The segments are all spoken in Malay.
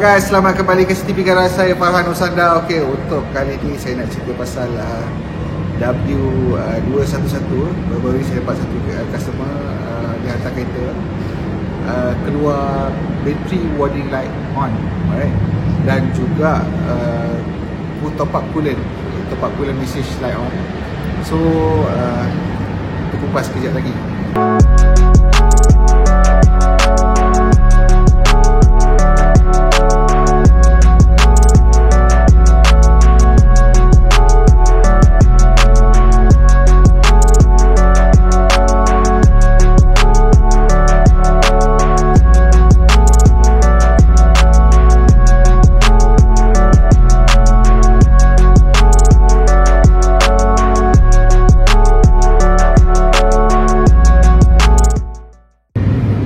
guys, selamat kembali ke CTP Garage. Saya Farhan Usanda. Okey, untuk kali ni saya nak cerita pasal W211. Baru-baru ni saya dapat satu customer dia hantar kereta, keluar battery warning light on, alright, dan juga top up coolant message light on. So kita kupas kejap lagi.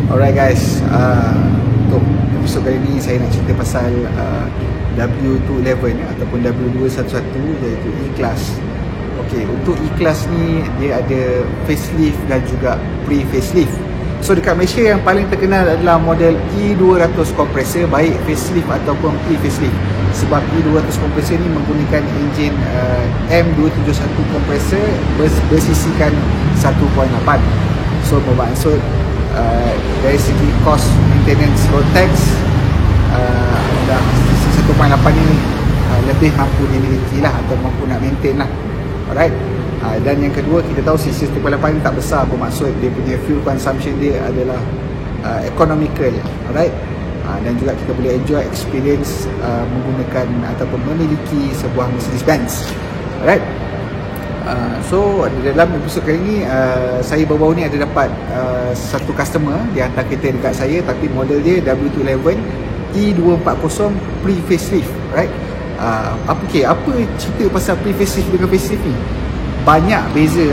Alright guys, untuk episod kali ni saya nak cerita pasal W211 ataupun W211, iaitu E-Class. Okey, untuk E-Class ni dia ada facelift dan juga pre-facelift. So dekat Malaysia yang paling terkenal adalah model E200 kompresor, baik facelift ataupun pre-facelift. Sebab E200 kompresor ni menggunakan enjin M271 kompresor bersisikan 1.8. So bermaksud dari segi cost maintenance road tax, dah 1.8 ni lebih mampu dimiliki lah, atau mampu nak maintain lah. Alright. Dan yang kedua, kita tahu sisi 1.8 ni tak besar, bermaksud dia punya fuel consumption dia adalah economical. Alright. Dan juga kita boleh enjoy experience menggunakan ataupun memiliki sebuah Mercedes-Benz. Alright. So dalam episod kali ni saya baru-baru ni ada dapat satu customer, dia hantar kereta dekat saya, tapi model dia W211 E240 pre-facelift, right? Apa cerita pasal pre-facelift dengan facelift ni? Banyak beza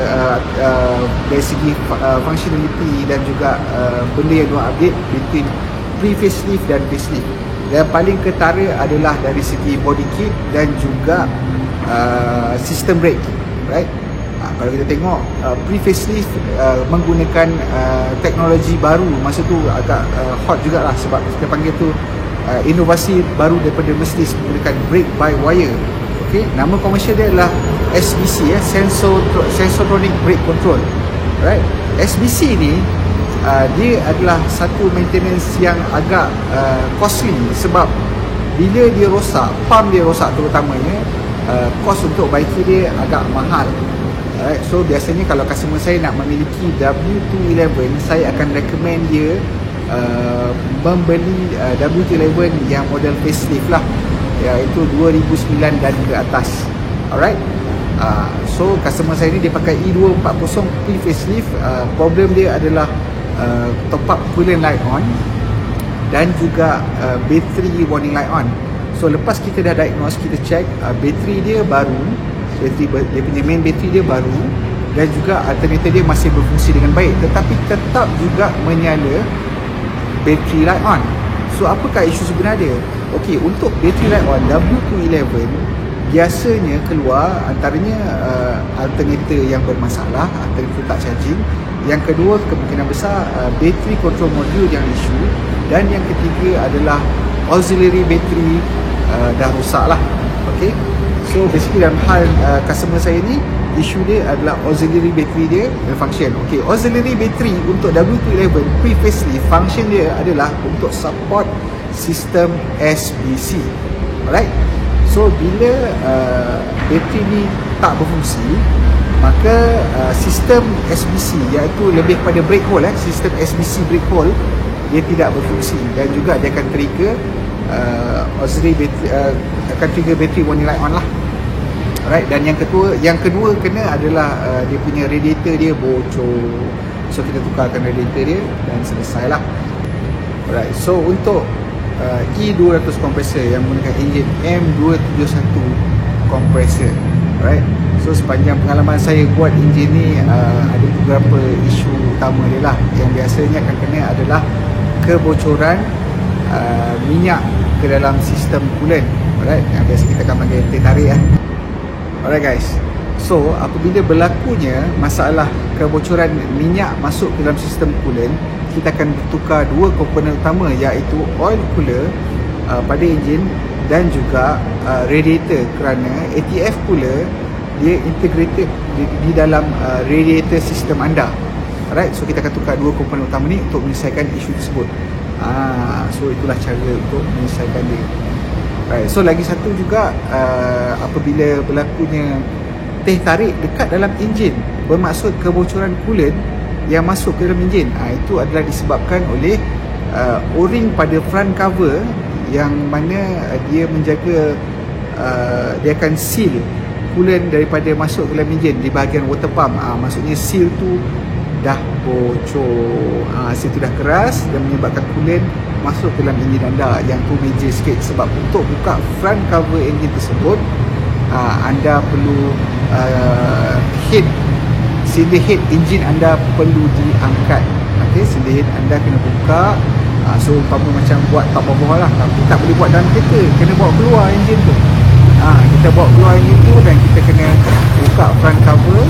dari segi functionality dan juga benda yang diorang update between pre-facelift dan facelift. Yang paling ketara adalah dari segi body kit dan juga sistem brake, right? Kalau kita tengok pre-facelift menggunakan teknologi baru, masa tu agak hot jugalah, sebab kita panggil tu inovasi baru daripada Mercedes, menggunakan brake by wire. Okey, nama komersial dia adalah SBC, Sensortronic Brake Control, right? SBC ni dia adalah satu maintenance yang agak costly, sebab bila dia rosak, pump dia rosak terutamanya, kos untuk baiki dia agak mahal. Alright, so biasanya kalau customer saya nak memiliki W211, saya akan recommend dia membeli W211 yang model facelift lah, iaitu 2009 dan ke atas. Alright. So customer saya ni dia pakai E240 pre-facelift. Problem dia adalah top up coolant light on dan juga battery warning light on. So lepas kita dah diagnose, kita check bateri dia baru, dia punya main bateri dia baru, dan juga alternator dia masih berfungsi dengan baik, tetapi tetap juga menyala battery light on. So apakah isu sebenarnya? Okey, untuk battery light on W211 biasanya keluar antaranya alternator yang bermasalah, alternator tak charging. Yang kedua, kemungkinan besar battery control module yang isu, dan yang ketiga adalah auxiliary battery dah rosak lah. Okay, so basically dalam hal customer saya ni, isu dia adalah auxiliary battery dia malfunction. Okay, auxiliary battery untuk W211 pre-facelift, function dia adalah untuk support sistem SBC. Alright. So bila bateri ni tak berfungsi, maka sistem SBC, iaitu lebih pada brake hold, sistem SBC brake hold, dia tidak berfungsi, dan juga dia akan trigger auxiliary battery, akan trigger battery warning light on lah. Alright. Dan yang kedua kena adalah dia punya radiator dia bocor. So kita tukarkan radiator dia dan selesai lah. Alright. So untuk E200 kompresor yang menggunakan enjin M271 kompresor, alright. So sepanjang pengalaman saya buat enjin ni, ada beberapa isu utama dia lah. Yang biasanya akan kena adalah kebocoran minyak ke dalam sistem coolant, alright, yang biasa kita akan panggil teh tarik lah. Alright guys, so apabila berlakunya masalah kebocoran minyak masuk ke dalam sistem coolant, kita akan bertukar dua komponen utama, iaitu oil cooler pada enjin dan juga radiator, kerana ATF pula dia integrated di dalam radiator sistem anda. Alright, so kita akan tukar dua komponen utama ni untuk menyelesaikan isu tersebut. So itulah cara untuk menyelesaikan dia. Right, so lagi satu juga, apabila berlakunya teh tarik dekat dalam enjin bermaksud kebocoran coolant yang masuk ke dalam enjin, itu adalah disebabkan oleh o-ring pada front cover yang mana dia menjaga, dia akan seal coolant daripada masuk ke dalam enjin di bahagian water pump. Maksudnya seal tu dah bocor, seal tu dah keras dan menyebabkan coolant masuk ke dalam enjin anda, yang tu major sikit. Sebab untuk buka front cover enjin tersebut, anda perlu cylinder head enjin anda perlu diangkat. Okay, cylinder head anda kena buka. So umpama macam buat top bawah lah, tapi tak boleh buat dalam kereta, kena bawa keluar enjin tu. Kita bawa keluar enjin tu dan kita kena buka front cover,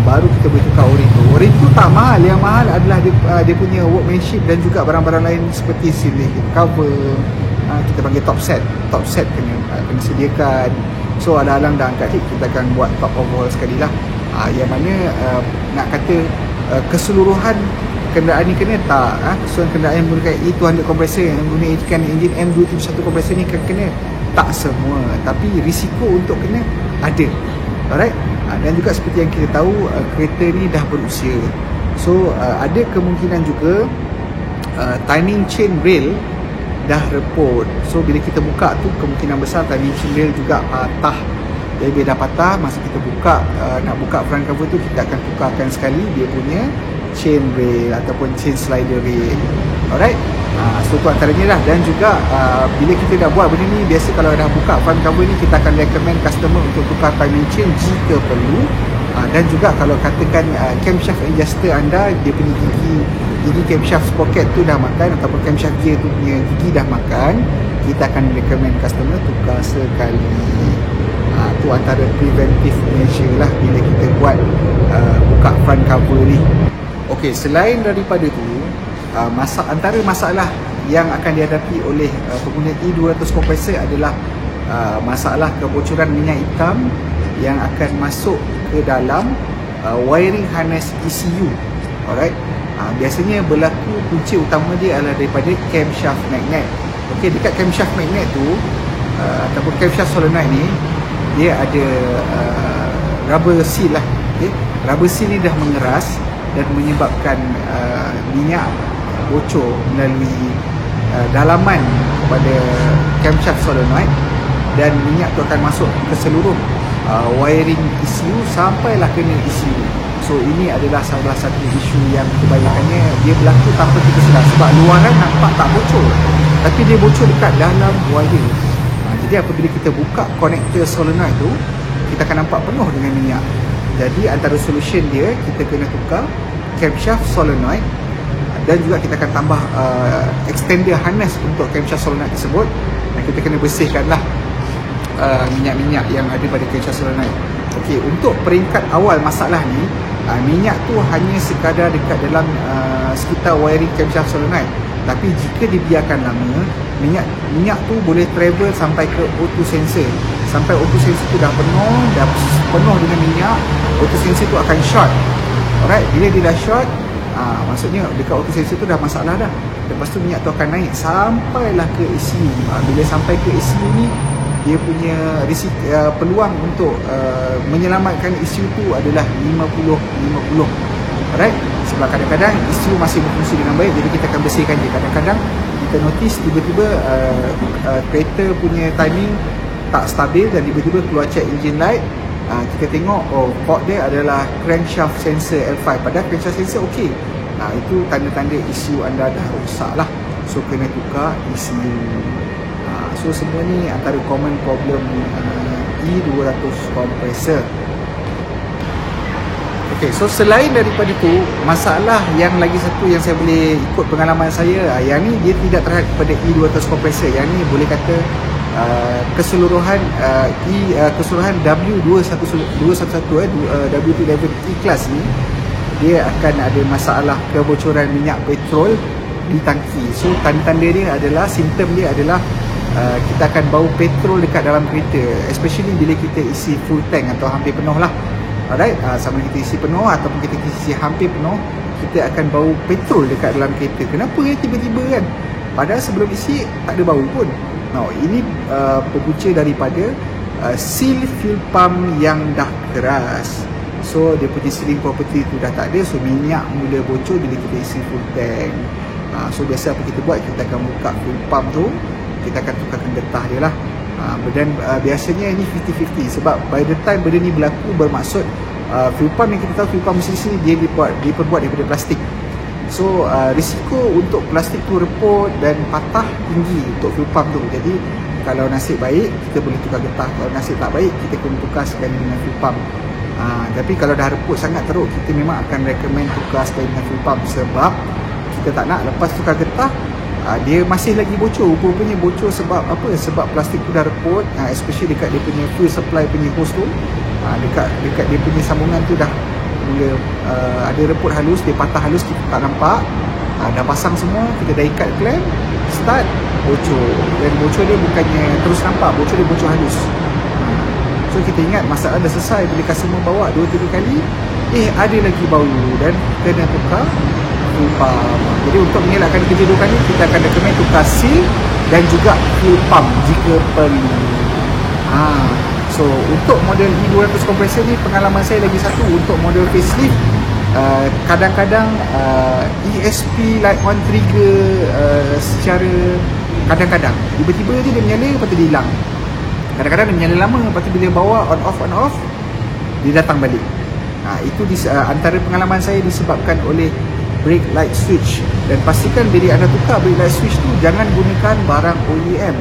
baru kita boleh tukar o-ring tu. O-ring tu tak mahal, yang mahal adalah dia punya workmanship dan juga barang-barang lain seperti cylinder head cover, kita panggil top set kena sediakan. So alang-alang dah angkat hit, kita akan buat top overhaul sekali lah. Yang mana nak kata keseluruhan kenderaan ni kena tak, keseluruhan kenderaan yang menggunakan E200 kompresor, yang menggunakan enjin M271 kompresor ni kena tak semua, tapi risiko untuk kena ada. Alright, dan juga seperti yang kita tahu, kereta ni dah berusia. So ada kemungkinan juga timing chain rail dah repot. So bila kita buka tu, kemungkinan besar timing chain rail juga patah. Jadi bila dah patah, masa kita buka, nak buka front cover tu, kita akan tukarkan sekali dia punya chain rail ataupun chain slider rail. Alright, so tu antaranya lah. Dan juga bila kita dah buat benda ni, biasa kalau dah buka front cover ni, kita akan recommend customer untuk tukar timing chain jika perlu. Dan juga kalau katakan camshaft adjuster anda, dia punya gigi camshaft sprocket tu dah makan, ataupun camshaft gear tu punya gigi dah makan, kita akan recommend customer tukar sekali. Tu antara preventive measure lah bila kita buat buka front cover ni. Okey, selain daripada tu, antara masalah yang akan dihadapi oleh pengguna E200 kompresor adalah masalah kebocoran minyak hitam yang akan masuk ke dalam wiring harness ECU. Alright, biasanya berlaku punca utama dia adalah daripada camshaft magnet. Okey, dekat camshaft magnet tu ataupun camshaft solenoid ni, dia ada rubber seal lah. Okay? Rubber seal ni dah mengeras dan menyebabkan minyak bocor melalui dalaman kepada camshaft solenoid, dan minyak tu akan masuk ke seluruh wiring ECU sampailah kena ECU. So ini adalah salah satu isu yang kebanyakannya dia berlaku tanpa kita sedar, sebab luaran nampak tak bocor, tapi dia bocor dekat dalam wire. Jadi apabila kita buka konektor solenoid tu, kita akan nampak penuh dengan minyak. Jadi antara solution dia, kita kena tukar camshaft solenoid, dan juga kita akan tambah extender harness untuk camshaft solenoid tersebut, dan kita kena bersihkanlah minyak-minyak yang ada pada camshaft solenoid. Okey, untuk peringkat awal masalah ni, minyak tu hanya sekadar dekat dalam sekitar wiring camshaft solenoid. Tapi jika dibiarkan lama, minyak tu boleh travel sampai ke O2 sensor. Sampai O2 sensor tu dah penuh dengan minyak, O2 sensor tu akan short. Alright, bila dia dah short, maksudnya dekat O2 sensor tu dah masalah dah. Lepas tu minyak tu akan naik sampailah ke ECU. Bila sampai ke ECU ni, dia punya peluang untuk menyelamatkan ECU tu adalah 50-50. Alright, sebab kadang-kadang ECU masih berfungsi dengan baik, jadi kita akan bersihkan dia. Kadang-kadang kita notice tiba-tiba kereta punya timing tak stabil dan tiba-tiba keluar check engine light. Kita tengok, oh, fault dia adalah crankshaft sensor L5, padahal crankshaft sensor okey. Itu tanda-tanda ECU anda dah rosak lah. So kena tukar ECU. So semua ni antara common problem E200 kompresor. Okay, so selain daripada tu, masalah yang lagi satu yang saya boleh ikut pengalaman saya, yang ni dia tidak terhad kepada E200 kompresor. Yang ni boleh kata keseluruhan keseluruhan W211 W211 E-Class ni, dia akan ada masalah kebocoran minyak petrol di tangki. So tanda-tanda dia adalah, simptom dia adalah kita akan bau petrol dekat dalam kereta, especially bila kita isi full tank atau hampir penuh lah. Alright, sama kita isi penuh ataupun kita isi hampir penuh, kita akan bau petrol dekat dalam kereta. Kenapa ya tiba-tiba kan? Padahal sebelum isi tak ada bau pun. Ini berpunca daripada seal fuel pump yang dah keras. So dia punya sealing property tu dah tak ada, so minyak mula bocor bila kita isi full tank. So biasa apa kita buat, kita akan buka fuel pump tu, kita akan tukarkan getah dia lah. Dan biasanya ini 50-50, sebab by the time benda ni berlaku, bermaksud fuel pump yang kita tahu, fuel pump mesin sini dia diperbuat daripada plastik. So risiko untuk plastik tu reput dan patah tinggi untuk fuel pump tu. Jadi kalau nasib baik kita boleh tukar getah, kalau nasib tak baik kita kena tukar sekali dengan fuel pump. Tapi kalau dah reput sangat teruk, kita memang akan recommend tukar sekali dengan fuel pump, sebab kita tak nak lepas tukar getah dia masih lagi bocor. Rupanya bocor sebab apa? Sebab plastik tu dah reput, especially dekat dia punya fuel supply punya hose tu, dekat dia punya sambungan tu dah mula ada reput halus, dia patah halus, kita tak nampak. Dah pasang semua, kita dah ikat clamp, start, bocor. Dan bocor dia bukannya terus nampak, bocor dia bocor halus. So kita ingat masalah dah selesai. Bila customer bawa 2-3 kali, ada lagi bau dan kena tukar fuel pump. Jadi untuk mengelakkan kerja 2 kali, kita akan recommend tukar seal dan juga fuel pump jika perlu. So untuk model E200 kompresor ni, pengalaman saya lagi satu, untuk model facelift, kadang-kadang ESP light on trigger secara kadang-kadang tiba-tiba je dia menyala, lepas tu dia hilang. Kadang-kadang dia menyala lama, lepas tu bila bawa on off dia datang balik. Itu antara pengalaman saya disebabkan oleh brake light switch. Dan pastikan bila anda tukar brake light switch tu, jangan gunakan barang OEM.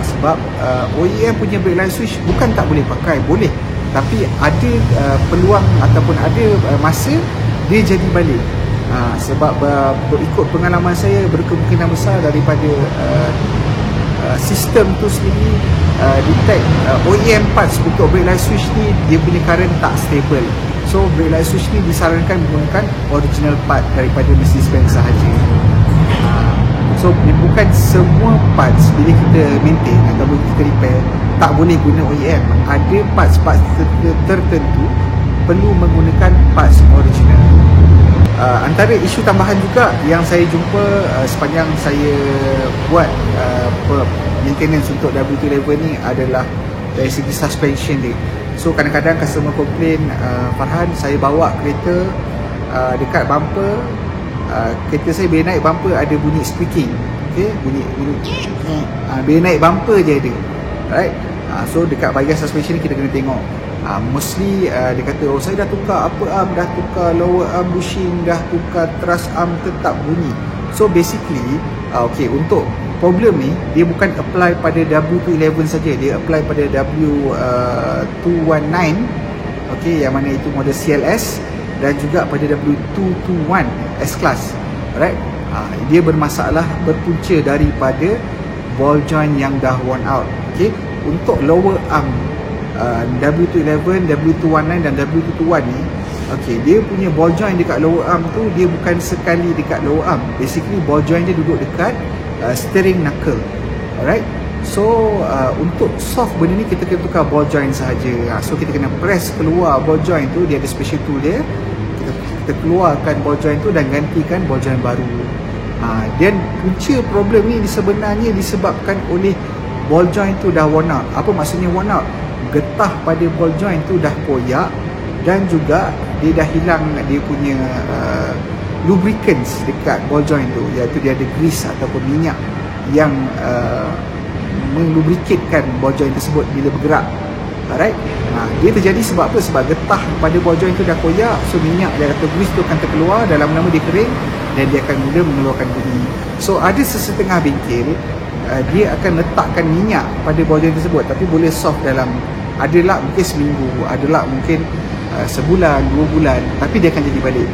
Sebab OEM punya brake light switch bukan tak boleh pakai, boleh, tapi ada peluang ataupun ada masa dia jadi balik. Sebab berikut pengalaman saya, berkemungkinan besar daripada sistem tu sendiri detect OEM parts untuk brake light switch ni, dia punya current tak stable. So brake light switch ni disarankan menggunakan original part daripada Mercedes-Benz sahaja. So bukan semua parts bila kita maintain ataupun kita repair tak boleh guna OEM. Ada parts-parts tertentu perlu menggunakan parts original. Antara isu tambahan juga yang saya jumpa sepanjang saya buat maintenance untuk W211 ni adalah dari segi suspension dia. So kadang-kadang customer complain, Farhan, saya bawa kereta dekat bumper, kereta saya bila naik bumper ada bunyi squeaking. Okay, bunyi bila naik bumper je ada. Right? So dekat bahagian suspension ni kita kena tengok. Mostly dia kata, saya dah tukar upper arm, dah tukar lower arm bushing, dah tukar thrust arm, tetap bunyi. So basically okay, untuk problem ni dia bukan apply pada W211 saja, dia apply pada W219, okay, yang mana itu model CLS, dan juga pada W221 S-Class. Alright, dia bermasalah berpunca daripada ball joint yang dah worn out. Okay, untuk lower arm W211, W219 dan W221 ni, okay, dia punya ball joint dekat lower arm tu, dia bukan sekali dekat lower arm. Basically ball joint dia duduk dekat steering knuckle. Alright, so untuk soft benda ni kita kena tukar ball joint sahaja. So kita kena press keluar ball joint tu, dia ada special tool dia, kita keluarkan ball joint tu dan gantikan ball joint baru. Dan punca problem ni sebenarnya disebabkan oleh ball joint tu dah worn out. Apa maksudnya worn out? Getah pada ball joint tu dah koyak, dan juga dia dah hilang dia punya lubricants dekat ball joint tu, iaitu dia ada grease ataupun minyak yang melubricatkan ball joint tersebut bila bergerak. Alright, dia terjadi sebab apa? Sebab getah pada ball joint tu dah koyak, so minyak dia atau grease tu akan terkeluar, dalam lama dia kering dan dia akan mula mengeluarkan bunyi. So ada sesetengah bengkel dia akan letakkan minyak pada ball joint tersebut, tapi boleh soft dalam, adalah mungkin seminggu, adalah mungkin sebulan, 2 bulan, tapi dia akan jadi balik.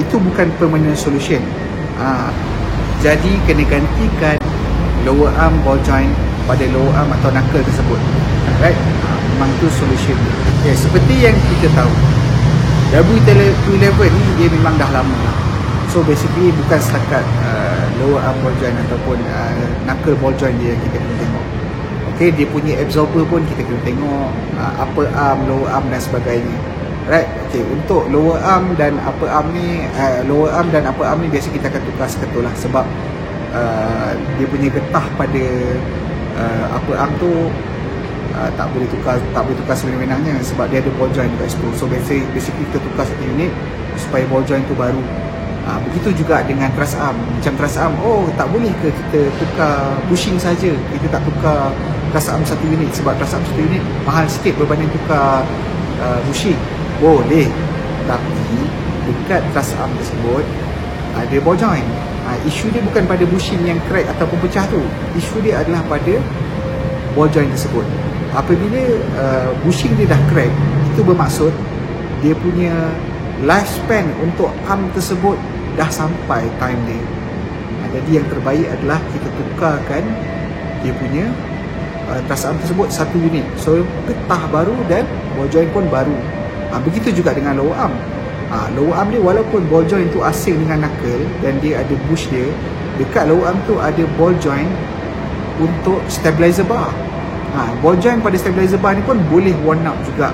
Itu bukan permanent solution. Jadi kena gantikan lower arm ball joint pada lower arm atau knuckle tersebut. Right? Memang tu solution. Okay, seperti yang kita tahu, W211 ni dia memang dah lama. So basically bukan setakat lower arm ball joint ataupun knuckle ball joint dia yang kita kena tengok. Okay, dia punya absorber pun kita kena tengok, upper arm, lower arm dan sebagainya. Right, okay, untuk lower arm dan upper arm ni, biasa kita akan tukar seketul lah, sebab dia punya getah pada upper arm tu tak boleh tukar sewenang-wenangnya, sebab dia ada ball joint dekat situ. So basically kita tukar satu unit supaya ball joint tu baru. Begitu juga dengan truss arm. Macam truss arm, tak boleh ke kita tukar bushing saja, kita tak tukar truss arm satu unit, sebab truss arm satu unit mahal sikit berbanding tukar bushing. Boleh, tapi dekat truss arm tersebut ada ball joint. Isu dia bukan pada bushing yang crack ataupun pecah tu, isu dia adalah pada ball joint tersebut. Apabila bushing dia dah crack, itu bermaksud dia punya lifespan untuk arm tersebut dah sampai time dia. Jadi yang terbaik adalah kita tukarkan dia punya truss arm tersebut satu unit. So getah baru dan ball joint pun baru. Begitu juga dengan lower arm. Lower arm dia walaupun ball joint tu asing dengan knuckle dan dia ada bush dia, dekat lower arm tu ada ball joint untuk stabilizer bar. Ball joint pada stabilizer bar ni pun boleh worn out juga.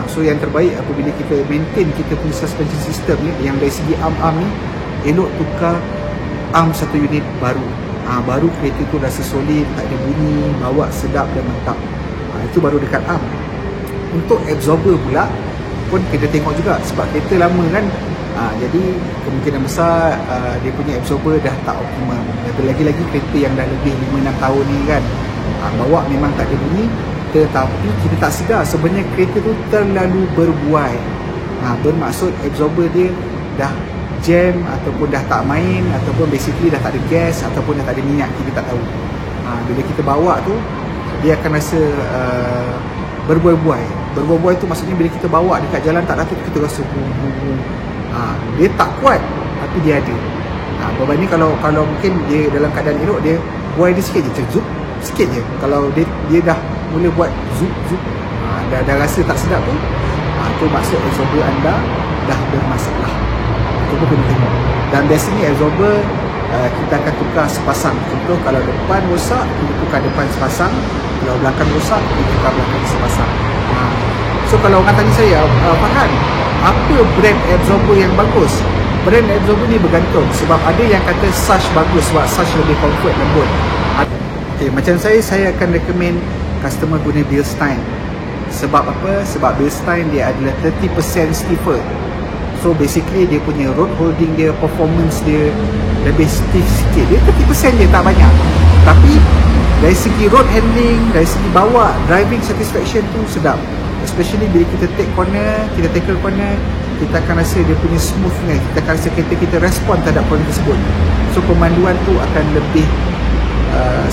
So yang terbaik apabila kita maintain kita punya suspension system ni, yang dari segi arm-arm ni, elok tukar arm satu unit baru. Baru kereta tu rasa solid, tak ada bunyi, bawa sedap dan mantap. Itu baru dekat arm. Untuk absorber pula pun kita tengok juga, sebab kereta lama kan, jadi kemungkinan besar dia punya absorber dah tak optimum. Lagi-lagi kereta yang dah lebih 5-6 tahun ni kan, bawa memang tak ada bunyi, tetapi kita tak sedar sebenarnya kereta tu terlalu berbuai. Bermaksud absorber dia dah jam, ataupun dah tak main, ataupun basically dah tak ada gas, ataupun dah tak ada minyak, kita tak tahu. Bila kita bawa tu, dia akan rasa berbuai-buai. Berbuai-buai tu maksudnya bila kita bawa dekat jalan tak rata, kita rasa dia tak kuat, tapi dia ada. Berbanding kalau mungkin dia dalam keadaan elok, dia buai dia sikit je, zup, sikit je. Kalau dia dah mula buat zup, dah rasa tak sedap tu, tu maksud absorber anda dah bermasalah. Itu pun kena tengok. Dan biasanya absorber kita akan tukar sepasang. Contoh kalau depan rosak, kita tukar depan sepasang. Kalau belakang rosak, kita tukar belakang sepasang. So kalau orang tanya saya, Farhan, apa brand absorber yang bagus? Brand absorber ni bergantung, sebab ada yang kata Sash bagus sebab Sash lebih comfort, lembut. Okay, macam saya akan recommend customer guna Bilstein. Sebab apa? Sebab Bilstein dia adalah 30% stiffer. So basically dia punya road holding dia, performance dia lebih stiff sikit. Dia 30% je, tak banyak. Tapi dari segi road handling, dari segi bawa, driving satisfaction tu sedap. Especially bila kita take corner, kita tackle corner, kita akan rasa dia punya smoothness, kita akan rasa kereta kita respon terhadap corner tersebut. So pemanduan tu akan lebih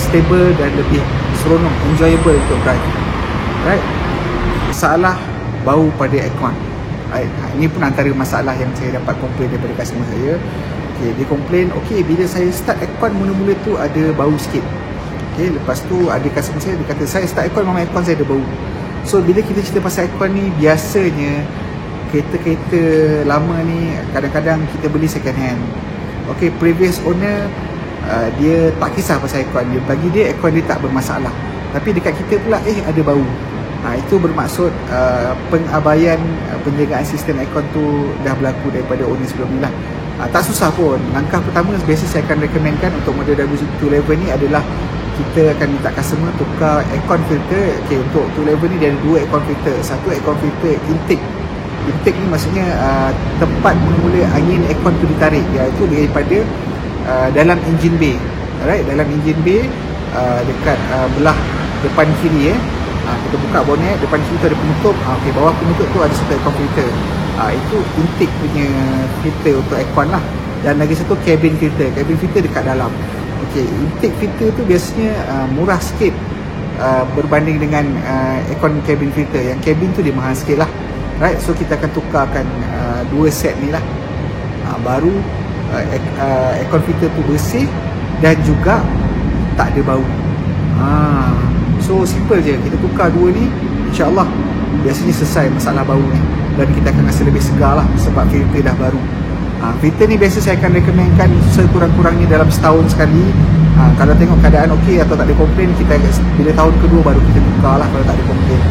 stable dan lebih seronok, enjoyable untuk drive. Right? Masalah bau pada aircon. Right? Ini pun antara masalah yang saya dapat komplain daripada customer saya. Okay, dia komplain, bila saya start aircon mula-mula tu ada bau sikit. Okay, lepas tu ada customer saya, dia kata saya start aircon, memang aircon saya ada bau. So bila kita cerita pasal aircon ni, biasanya kereta-kereta lama ni kadang-kadang kita beli second hand. Okay, previous owner dia tak kisah pasal aircon dia, bagi dia aircon dia tak bermasalah. Tapi dekat kita pula ada bau. Itu bermaksud pengabaian penjagaan sistem aircon tu dah berlaku daripada owner sebelum ni lah. Tak susah pun. Langkah pertama biasa saya akan recommendkan untuk model W211 ni adalah kita akan minta customer tukar aircon filter. Okay, untuk 211 ni dia ada dua aircon filter. Satu aircon filter intake. Intake ni maksudnya tempat mula-mula angin aircon tu ditarik, iaitu daripada dalam engine bay. Alright, dalam engine bay dekat belah depan kiri kita buka bonnet, depan kiri tu ada penutup. Okay, bawah penutup tu ada satu aircon filter. Itu intake punya filter untuk aircon lah. Dan lagi satu cabin filter. Cabin filter dekat dalam. Okay, intake filter tu biasanya murah sikit berbanding dengan aircon cabin filter. Yang cabin tu dia mahal sikit lah. Right, so kita akan tukarkan dua set ni lah. Baru aircon filter tu bersih dan juga tak ada bau. So simple je, kita tukar dua ni, InsyaAllah biasanya selesai masalah bau ni. Dan kita akan rasa lebih segar lah, sebab filter dah baru. Filter ni biasa saya akan recommendkan sekurang-kurangnya dalam setahun sekali Kalau tengok keadaan okey atau tak ada komplain, kita bila tahun kedua baru kita tukar lah kalau tak ada komplain.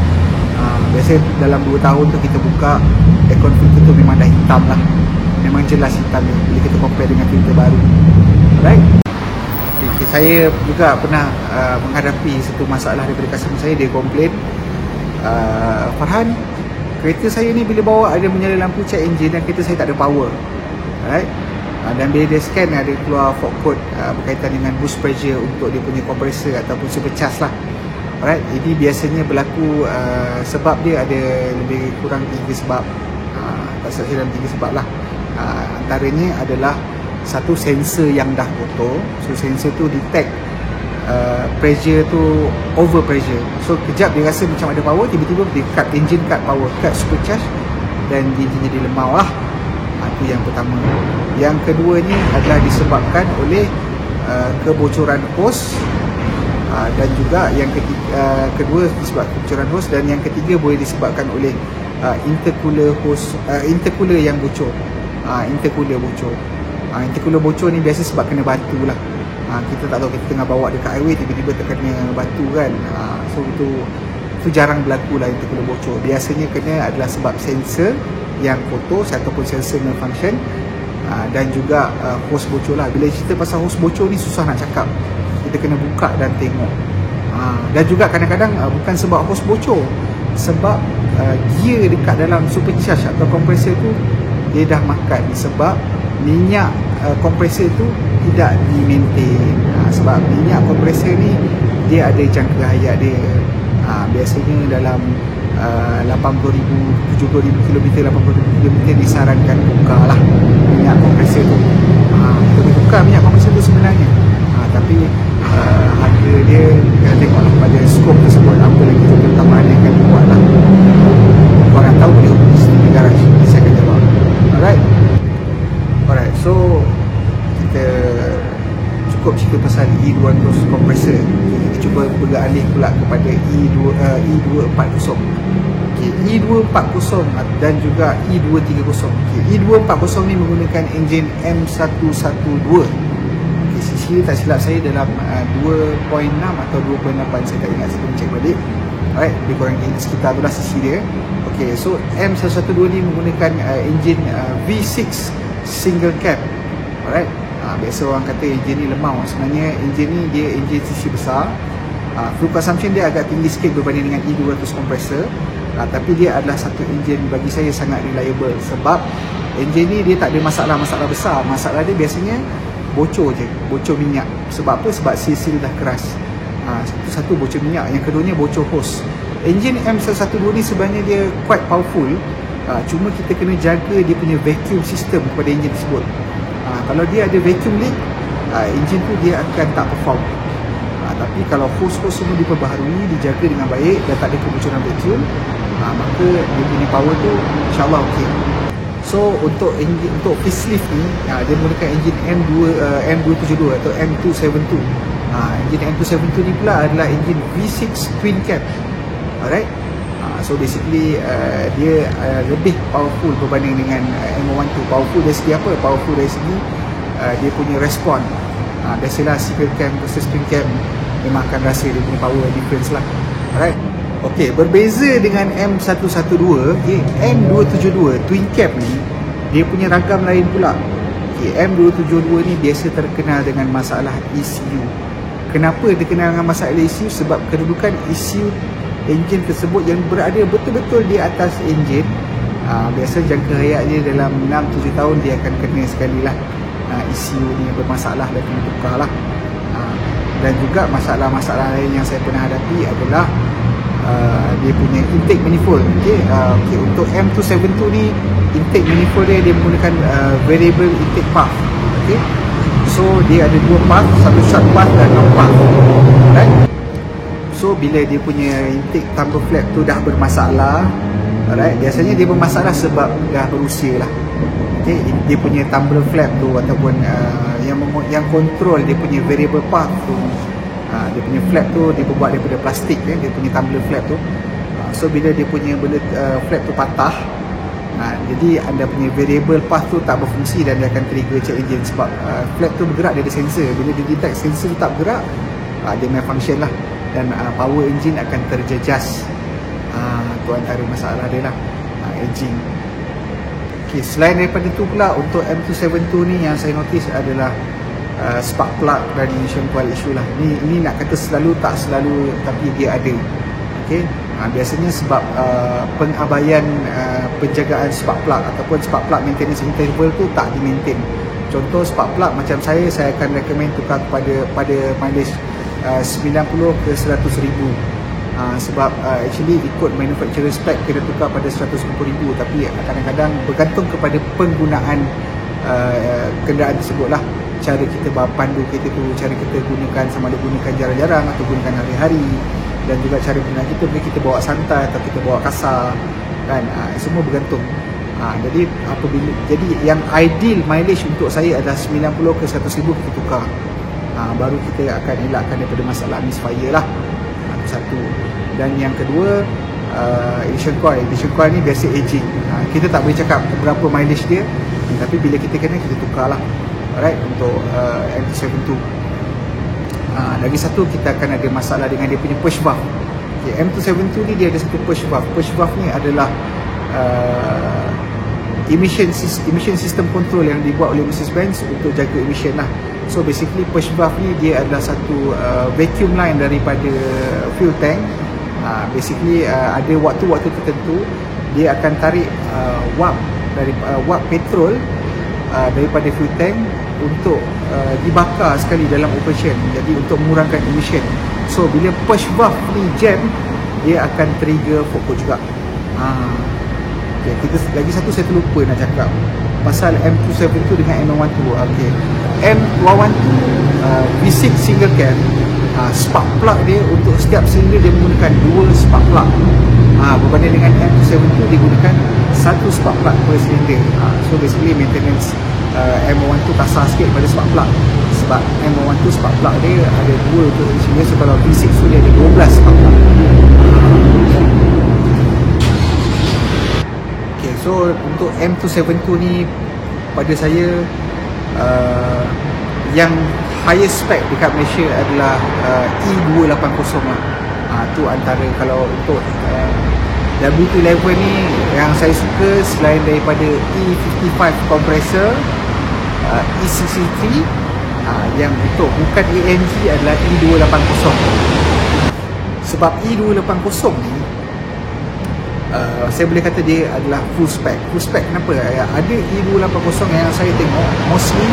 Biasanya dalam 2 tahun tu kita buka, aircon filter tu memang dah hitam lah, memang jelas hitam ni bila kita compare dengan filter baru. Alright. Okay, saya juga pernah menghadapi satu masalah daripada customer saya. Dia komplain, Farhan, kereta saya ni bila bawa ada menyala lampu check engine dan kereta saya tak ada power. Alright. Dan bila dia scan ada keluar fault code berkaitan dengan boost pressure untuk dia punya kompresor ataupun supercharge lah. Alright. Ini biasanya berlaku sebab dia ada lebih kurang 3 sebab. Tak silap saya dalam 3 sebab lah. Antaranya adalah satu, sensor yang dah kotor. So sensor tu detect pressure tu over pressure. So kejap dia rasa macam ada power, tiba-tiba dia cut engine, cut power, cut supercharge dan engine jadi lemau lah. Itu yang pertama. Yang keduanya adalah disebabkan oleh kebocoran hose, dan juga yang kedua disebabkan kebocoran hose, dan yang ketiga boleh disebabkan oleh intercooler hose, intercooler yang bocor. Intercooler bocor. Intercooler bocor ni biasa sebab kena batu lah. Kita tak tahu, kita tengah bawa dekat highway tiba-tiba terkena batu kan. So itu jarang berlaku lah intercooler bocor. Biasanya kena adalah sebab sensor yang kotor ataupun sensor malfunction, dan juga hose bocor lah. Bila cerita pasal hose bocor ni susah nak cakap, kita kena buka dan tengok. Dan juga kadang-kadang bukan sebab hose bocor, sebab gear dekat dalam supercharge atau kompresor tu dia dah makan, sebab minyak kompresor tu tidak di-maintain. Sebab minyak kompresor ni dia ada jangka hayat dia. Biasanya dalam 80,000, 70,000 km, 80,000 km disarankan buka lah minyak kompresor tu. Kita buka minyak kompresor tu sebenarnya, tapi harga dia kena tengok lah pada skop tersebut, apa lagi keutamaan yang akan dibuat lah. Korang tahu boleh hubungi City Garage, saya akan jawab. Alright, so kita cukup cerita pasal E200 kompresor. Kita cuba beralih pula kepada E240. E240 dan juga E230. E240 ni menggunakan enjin M112. Sisi tak silap saya dalam 2.6 atau 2.8, saya tak ingat, saya cek balik. Alright, lebih kurang sekitar itulah sisi dia. So M112 ni menggunakan enjin V6 single cam. Alright. Biasa orang kata enjin ni lemau. Sebenarnya enjin ni dia enjin sisi besar. Fuel consumption dia agak tinggi sikit berbanding dengan E200 compressor. Tapi dia adalah satu enjin bagi saya sangat reliable, sebab enjin ni dia tak ada masalah-masalah besar. Masalah dia biasanya bocor je, bocor minyak. Sebab apa? Sebab seal dah keras. Satu bocor minyak, yang keduanya bocor hose. Enjin M112 ni sebenarnya dia quite powerful. Cuma kita kena jaga dia punya vacuum system kepada enjin tersebut. Kalau dia ada vacuum leak, enjin tu dia akan tak perform. Tapi kalau hose-hose semua diperbaharui, dijaga dengan baik dan tak ada kebocoran vacuum, maka dia punya power tu insyaAllah okey. So untuk facelift ni, dia menggunakan enjin M272 atau M272. Enjin M272 ni pula adalah enjin V6 twin cam. Alright. So basically dia lebih powerful berbanding dengan M112. Powerful dari segi apa? Powerful dari segi dia punya respon. Biasalah single cam versus twin cam, memang akan rasa dia punya power difference lah. Alright. Okay, berbeza dengan M112, M272 twin cam ni dia punya ragam lain pula. M272 ni biasa terkenal dengan masalah ECU. Kenapa terkenal dengan masalah ECU? Sebab kedudukan ECU enjin tersebut yang berada betul-betul di atas enjin, biasa jangka hayatnya dalam 6-7 tahun dia akan kena sekali lah. ECU ni bermasalah dan kena tukar lah. Dan juga masalah-masalah lain yang saya pernah hadapi adalah dia punya intake manifold. Untuk M272 ni intake manifold dia menggunakan variable intake path. So dia ada dua path, satu short path dan long path. Right? So bila dia punya intake tumbler flap tu dah bermasalah, alright, biasanya dia bermasalah sebab dah berusia lah. Dia punya tumbler flap tu ataupun yang kontrol dia punya variable path tu, dia punya flap tu dia buat daripada plastik, dia punya tumbler flap tu. So bila dia punya flap tu patah, Jadi anda punya variable path tu tak berfungsi dan dia akan trigger check engine sebab flag tu bergerak, dia ada sensor. Bila dia detect sensor tu tak bergerak, dia malfunction lah, dan power engine akan terjejas. Tu antara masalah dia lah, engine. Okay, selain daripada tu pula, untuk M272 ni yang saya notice adalah spark plug dan ignition coil issue lah. Ini nak kata selalu, tak selalu, tapi dia ada. Okay. Biasanya sebab pengabaian penjagaan spark plug ataupun spark plug maintenance interval tu tak di-maintain. Contoh spark plug macam saya akan recommend tukar pada mileage 90 ke 100 ribu. Sebab actually ikut manufacturer spec kena tukar pada 150 ribu, tapi kadang-kadang bergantung kepada penggunaan kenderaan tersebut lah. Cara kita pandu kereta tu, cara kita gunakan, sama ada gunakan jarang-jarang atau gunakan hari-hari, dan juga cara guna kita, mungkin kita bawa santai atau kita bawa kasar kan, semua bergantung. Jadi yang ideal mileage untuk saya adalah 90 ke 100 ribu kita tukar, baru kita akan elakkan daripada masalah misfire lah. Satu. Dan yang kedua, ignition coil ni biasa aging. Kita tak boleh cakap berapa mileage dia, tapi bila kita kena, kita tukar lah. Alright, untuk M272. Lagi satu, kita akan ada masalah dengan dia punya push valve. Okay, M272 ni dia ada satu push valve. Push valve ni adalah emission system control yang dibuat oleh Mercedes-Benz untuk jaga emission lah. So basically push valve ni dia adalah satu vacuum line daripada fuel tank. Basically ada waktu-waktu tertentu dia akan tarik wap petrol daripada fuel tank untuk dibakar sekali dalam operation, jadi untuk mengurangkan emission. So bila push valve ni jam, dia akan trigger fault code juga. Okay, lagi satu saya terlupa nak cakap pasal M272 dengan M112. Okay, M112 V6 single cam, spark plug dia untuk setiap silinder dia menggunakan 2 spark plug, berbanding dengan M272 dia gunakan 1 spark plug per silinder. So basically maintenance M112 kasar sikit pada spark plug, sebab M112 spark plug dia ada 2 untuk silinder. So kalau V6 tu dia ada 12 spark plug. Okay, so untuk M272 ni pada saya yang highest spec dekat Malaysia adalah E280 lah. Tu antara, kalau untuk W211 ni yang saya suka, selain daripada E55 compressor, E63, yang untuk bukan AMG adalah E280. Sebab E280 ni saya boleh kata dia adalah full spec. Full spec kenapa? Ada E280 yang saya tengok mostly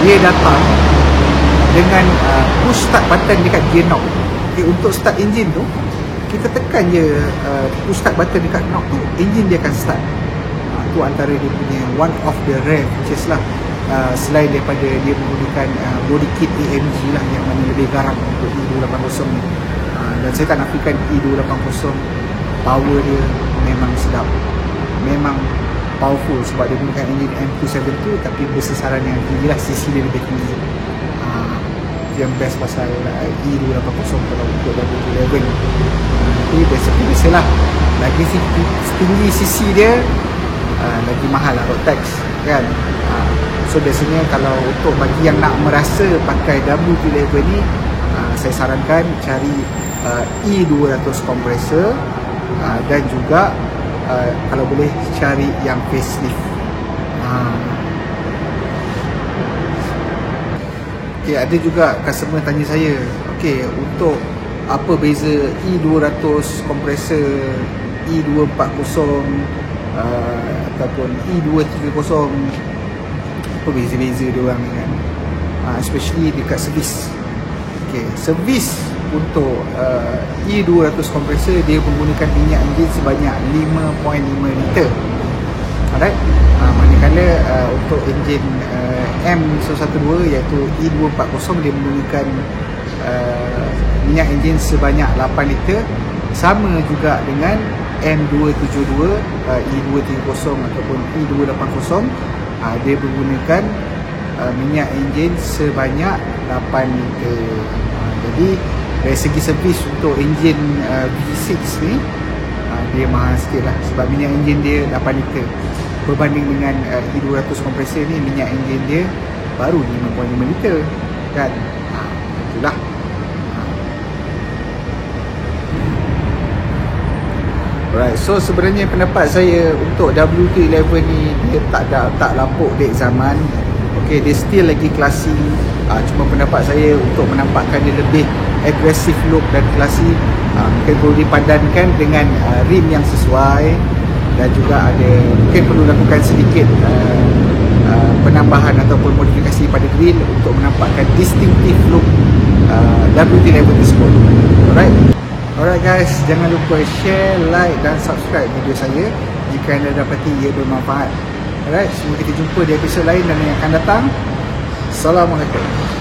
dia datang dengan push start button dekat gear knob. Okay, untuk start engine tu, kita tekan je push start button dekat knob tu, engine dia akan start. Tu antara dia punya one of the rare features lah. Selain daripada dia menggunakan body kit AMG lah, yang mana lebih garang untuk E280 ni. Dan saya tak nafikan E280 power dia memang sedap, memang powerful, sebab dia menggunakan engine M272 tapi bersesaran yang tinggi lah, CC dia lebih tinggi. Yang best pasal E280 kalau untuk W211. Tapi biasalah, lagi tinggi CC dia, lagi mahal lah road tax kan. So biasanya kalau untuk bagi yang nak merasa pakai W211 ni, saya sarankan cari E200 compressor, dan juga kalau boleh cari yang facelift. Okay, ada juga customer tanya saya, okay, untuk apa beza E200 compressor, E240 ataupun E230, apa beza-beza dia orang ni kan, especially dekat servis. Okay, servis untuk E200 compressor dia menggunakan minyak enjin sebanyak 5.5 liter. Alright, manakala untuk enjin M112 iaitu E240 dia menggunakan minyak enjin sebanyak 8 liter. Sama juga dengan M272, E230 ataupun E280, dia menggunakan minyak enjin sebanyak 8 liter. Jadi dari segi servis untuk enjin V6 ni, dia mahal sikit lah sebab minyak enjin dia 8 liter berbanding dengan E200 kompresor ni, minyak enjin dia baru 5.5 liter kan. Itulah. Alright, so sebenarnya pendapat saya untuk W211 ni dia tak lapuk date zaman. Okay, dia still lagi classy. Cuma pendapat saya untuk menampakkan dia lebih aggressive look dan classy, mungkin perlu dipadankan dengan rim yang sesuai, dan juga ada mungkin perlu lakukan sedikit penambahan ataupun modifikasi pada grill untuk menampakkan distinctive look W211 tersebut. Alright guys, jangan lupa share, like dan subscribe video saya jika anda dapati ia bermanfaat. Alright, semoga kita jumpa di episod lain dan yang akan datang. Assalamualaikum.